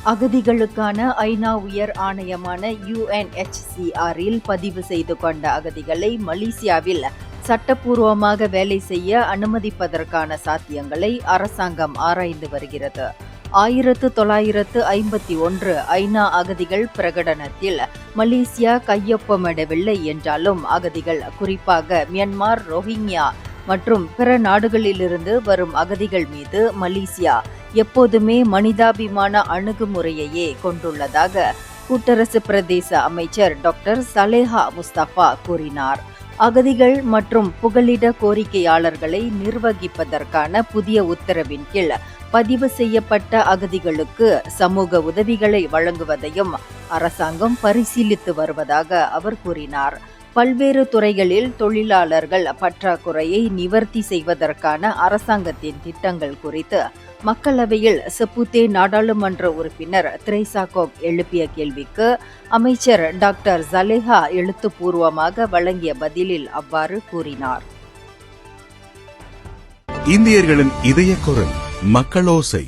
அகதிகளுக்கான ஐநா உயர் ஆணையமான UNHCR-இல் பதிவு செய்து கொண்ட அகதிகளை மலேசியாவில் சட்டப்பூர்வமாக வேலை செய்ய அனுமதிப்பதற்கான சாத்தியங்களை அரசாங்கம் ஆராய்ந்து வருகிறது. 1951 ஐநா அகதிகள் பிரகடனத்தில் மலேசியா கையொப்பமிடவில்லை என்றாலும் அகதிகள், குறிப்பாக மியான்மர், ரோஹிங்யா மற்றும் பிற நாடுகளிலிருந்து வரும் அகதிகள் மீது மலேசியா எப்போதுமே மனிதாபிமான அணுகுமுறையையே கொண்டுள்ளதாக கூட்டரசு பிரதேச அமைச்சர் டாக்டர் சலேஹா முஸ்தபா கூறினார். அகதிகள் மற்றும் புகலிட கோரிக்கையாளர்களை நிர்வகிப்பதற்கான புதிய உத்தரவின் கீழ் பதிவு செய்யப்பட்ட அகதிகளுக்கு சமூக உதவிகளை வழங்குவதையும் அரசாங்கம் பரிசீலித்து வருவதாக அவர் கூறினார். பல்வேறு துறைகளில் தொழிலாளர்கள் பற்றாக்குறையை நிவர்த்தி செய்வதற்கான அரசாங்கத்தின் திட்டங்கள் குறித்து மக்களவையில் செப்புத்தே நாடாளுமன்ற உறுப்பினர் திரேசாகோப் எழுப்பிய கேள்விக்கு அமைச்சர் டாக்டர் சலேஹா எழுத்துப்பூர்வமாக வழங்கிய பதிலில் அவ்வாறு கூறினார். இந்தியர்களின் இதய குரல் மக்களோசை.